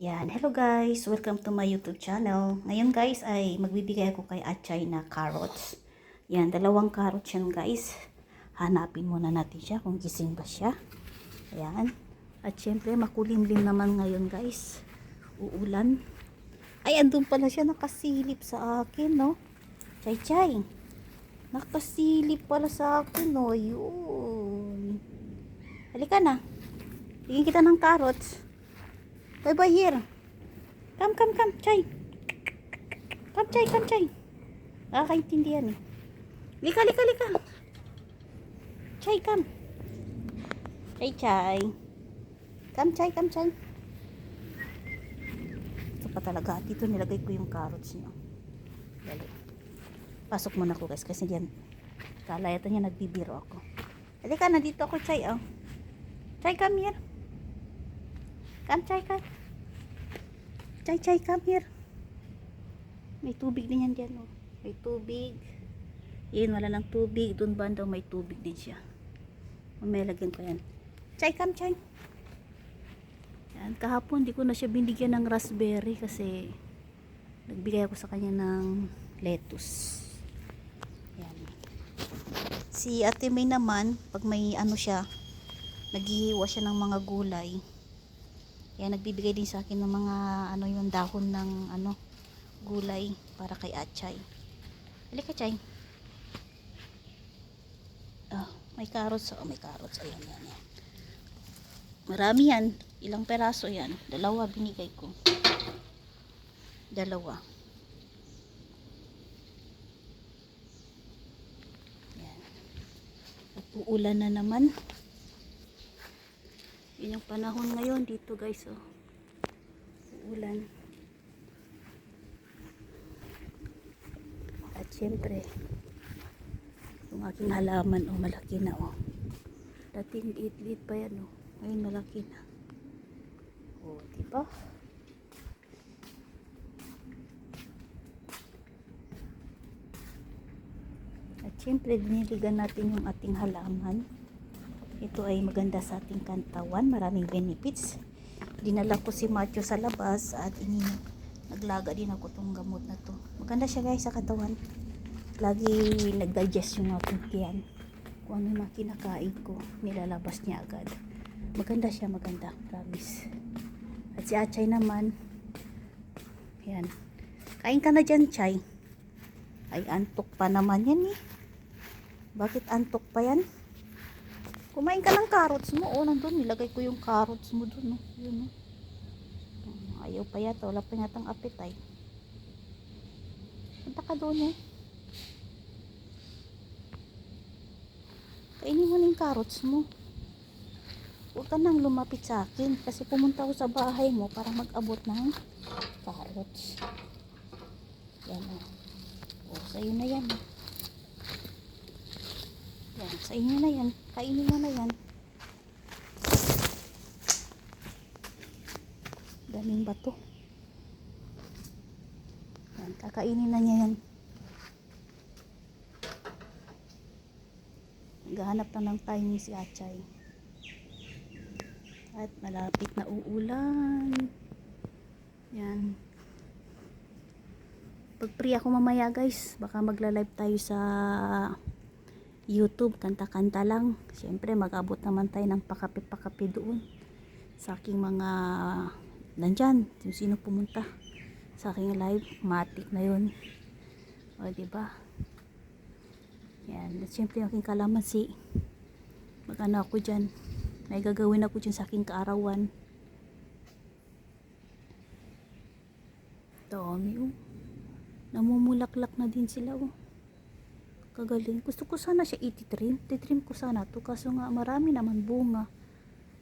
Yan, hello guys! Welcome to my YouTube channel. Ngayon guys ay magbibigay ako kay Atchay na carrots. Yan, dalawang carrots yan guys. Hanapin muna natin siya kung gising ba siya. Ayan. At syempre makulimlim naman ngayon guys. Uulan. Ay, andun pala siya nakasilip sa akin, no? Chay Chay. Nakasilip pala sa akin, no? Yun. Halika na. Bigyan kita ng carrots. Bye bye here. Come, Chay. Come, Chay. Nakakaintindihan eh. Lika. Chay, come. Chay. Come, Chay. Ito pa talaga. Dito nilagay ko yung carrots niyo. Dali. Pasok muna ko guys kasi diyan. Kala ito niya nagbibiro ako. Halika na dito ako, Chay. Oh. Chay, come here. Come, Chay. Chay, come here. May tubig din yan dyan, oh. May tubig. Yan, wala ng tubig. Doon banda may tubig din siya. Mamaya lagyan ko yan. Chay, come, Chay. Yan, kahapon di ko na siya binigyan ng raspberry kasi nagbigay ako sa kanya ng lettuce. Yan. Si Ate May naman, pag may ano siya, naghihiwa siya ng mga gulay. Yan, nagbibigay din sa akin ng mga ano yung dahon ng ano gulay para kay Atchay. Halika, Chay. Oh, may carrots. Oh, may carrots. Ayan. Marami yan. Ilang peraso yan? Dalawa binigay ko. Dalawa. Yan. At uulan na naman. Yun yung panahon ngayon dito guys, oh. Uulan. At syempre yung aking halaman, oh, malaki na, oh. Dati liit pa yan, oh. Ngayon malaki na. Oh, diba? At syempre diniligan natin yung ating halaman. Ito ay maganda sa ating kantawan, maraming benefits. Dinala ko si Matthew sa labas at naglaga din ako tong gamot na to. Maganda siya guys sa katawan. Lagi nag-digest yung aking tiyan. Kung ano yung mga kinakain ko, nilalabas niya agad. Maganda siya, promise. At si Atchay naman, yan. Kain ka na dyan, Chay. Ay, antok pa naman yan eh. Bakit antok pa yan? Kumain ka ng carrots mo. Oh, nandun. Nilagay ko yung carrots mo dun. Oh. Yun, oh. Ayaw pa yata. Wala pa yatang appetite. Punta ka doon eh. Kainin mo na yung carrots mo. Huwag ka nang lumapit sa akin. Kasi pumunta ako sa bahay mo para mag-abot ng carrots. Yan o. Oh, sa'yo na yan. Yan, sa inyo na yan. Kainin mo na yan. Daming bato. Yan, kakainin na niya yan. Naghahanap na ng timing si Atchay. At malapit na uulan. Yan. Pag free ako mamaya guys, baka magla-live tayo sa YouTube, kanta-kanta lang. Siyempre mag-abot naman tayo ng pakape-pakape doon sa aking mga nandyan, sino pumunta sa aking live, matik na yun. O diba, yan. At siyempre yung aking kalamansi, mag-ano ako dyan, may gagawin ako dyan sa aking kaarawan. Dami, oh. Namumulaklak na din sila, oh. Kagaling. Gusto ko sana siya ititrim. Titrim ko sana to. Kaso nga marami naman bunga.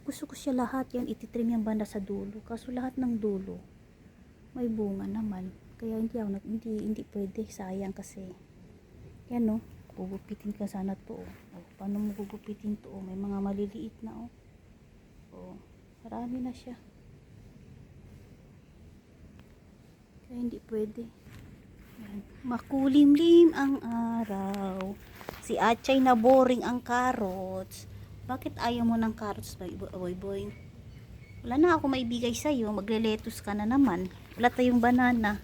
Gusto ko siya lahat yan ititrim yung banda sa dulo. Kaso lahat ng dulo may bunga naman. Kaya hindi pwede. Sayang kasi. Yan no. Gugupitin ka sana to. Oh, paano mo gugupitin to? Oh, may mga maliliit na oh. Oh, marami na siya. Kaya hindi pwede. Makulimlim ang araw. Si Atchay na boring ang carrots. Bakit ayaw mo ng carrots, boy? Wala na ako maibigay sa'yo. Magle-lettuce ka na naman. Wala tayong banana.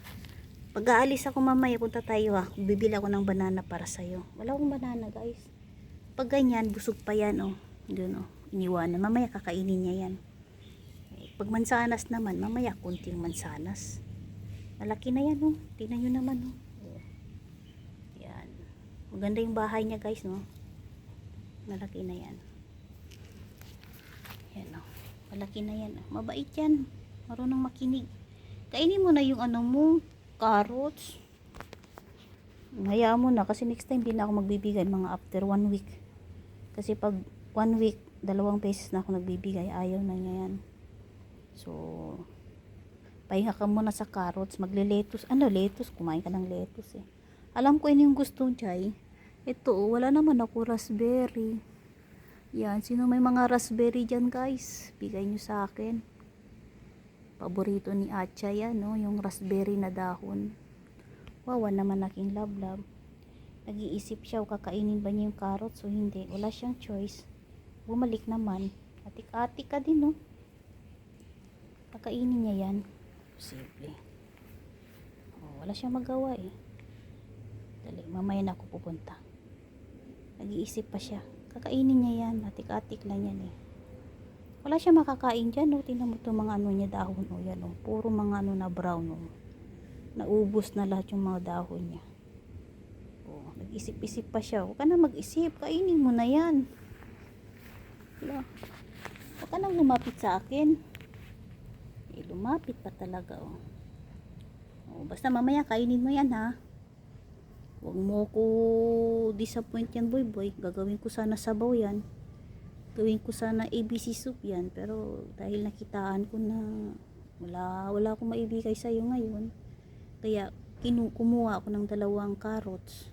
Pag aalis ako mamaya, punta tayo ha. Bibili ako ng banana para sa'yo. Wala akong banana guys. Pag ganyan, busog pa yan oh. Doon oh. Iniwanan. Mamaya kakainin niya yan. Pag mansanas naman, mamaya kunting mansanas. Malaki na yan oh. Tingnan nyo naman oh. Yan. Maganda yung bahay niya guys no. Malaki na yan. Yan oh. Malaki na yan. Mabait yan. Marunong makinig. Kainin mo na yung ano mo, carrots. Hayaan mo na kasi next time din ako magbibigay mga after 1 week. Kasi pag 1 week, 2 beses na ako nagbibigay, ayaw na niya yan. So, pahinga ka muna sa carrots, magle-lettuce. Ano lettuce? Kumain ka ng lettuce eh. Alam ko yun yung gusto niya eh. Ito, wala naman ako raspberry. Yan, sino may mga raspberry dyan guys? Bigay nyo sa akin. Paborito ni Atcha yan, no? Yung raspberry na dahon. Wawa naman aking love. Nag-iisip siya, kakainin ba niya yung carrots o hindi. Wala siyang choice. Bumalik naman. Atik-atik ka din, no? Kakainin niya yan. Simple. Oh, wala siyang magawa eh. Dali, mamaya na ako pupunta. Nag-iisip pa siya. Kakainin niya yan. Atik-atik lang yan eh. Wala siya makakain dyan. No? Tingnan mo itong mga ano niya dahon. O yan o. Puro mga ano na brown o. Naubos na lahat yung mga dahon niya. O, nag-isip-isip pa siya. Huwag ka na mag-isip. Kainin mo na yan. Wala. Huwag ka nang lumapit sa akin. Eh, lumapit pa talaga o. O, basta mamaya kainin mo yan ha. Huwag mo ko disappoint yan boy. Gagawin ko sana sabaw yan. Gawin ko sana ABC soup yan. Pero dahil nakitaan ko na wala akong maibigay sa'yo ngayon. Kaya kumuha ako ng 2 carrots.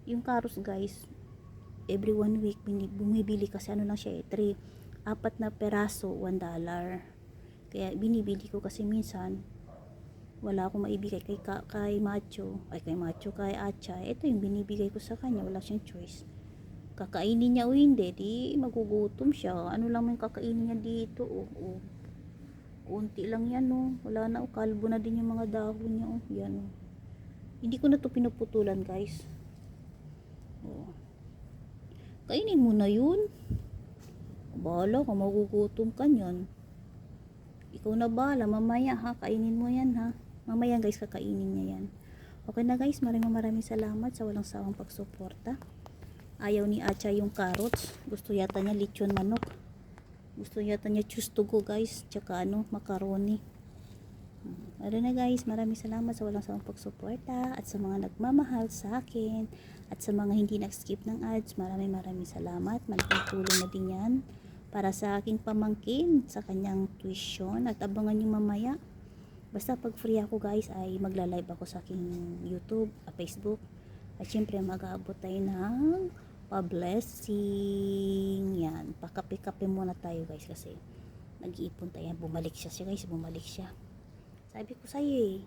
Yung carrots guys, every 1 week bumibili kasi ano lang siya eh. 4 na peraso, $1. Kaya binibili ko kasi minsan wala akong maibigay kay Atcha. Ito yung binibigay ko sa kanya, wala siyang choice. Kakainin niya o hindi, di magugutom siya. Ano lang yung kakainin niya dito o. Kunti lang yan o. Wala na o, kalbo na din yung mga dahon niya o. Yan o. Hindi ko na to pinuputulan guys. O. Kainin mo na yun. Bahala ka, magugutom ka niyan. Ikaw na bahala, mamaya ha, kainin mo yan ha. Mamaya guys, kakainin niya yan. Okay na guys, maraming salamat sa walang sawang pagsuporta. Ayaw ni Atcha yung carrots. Gusto yata niya lechon manok. Gusto yata niya choose to go guys. Tsaka ano, macaroni. Ano na guys, maraming salamat sa walang sawang pagsuporta. At sa mga nagmamahal sa akin. At sa mga hindi nag-skip ng ads, maraming salamat. Malaking tulong na din yan para sa aking pamangkin sa kanyang tuition. At abangan nyo mamaya. Basta pag free ako guys ay magla-live ako sa aking YouTube, Facebook. At syempre mag-aabot tayo ng pa-blessing. Yan, pakape-kape muna tayo guys kasi nag-iipon tayo. Bumalik siya guys, bumalik siya. Sabi ko sa'yo eh,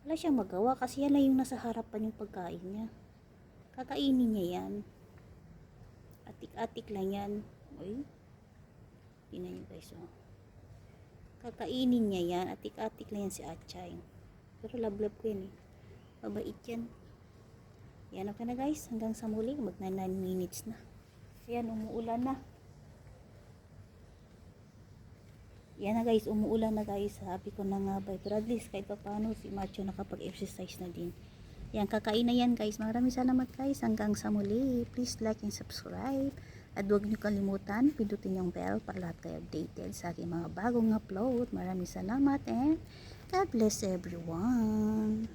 wala siyang magawa kasi yan na yung nasa harapan yung pagkain niya. Kakainin niya yan. Atik-atik lang yan. Uy, tingnan nyo guys oh. Kakainin niya yan. Atik-atik lang yan si Atcha. Pero love ko yan eh. Mabait yan. Yan okay na guys. Hanggang sa muli. Mag 9 minutes na. Ayan, umuulan na. Yan na guys. Umuulan na guys. Sabi ko na nga ba. Pero at least kahit pa paano si Macho nakapag-exercise na din. Yan, kakain na yan guys. Maraming salamat guys. Hanggang sa muli. Please like and subscribe. At huwag niyo kalimutan, pindutin yung bell para lahat kayo updated sa aking mga bagong upload. Maraming salamat and God bless everyone.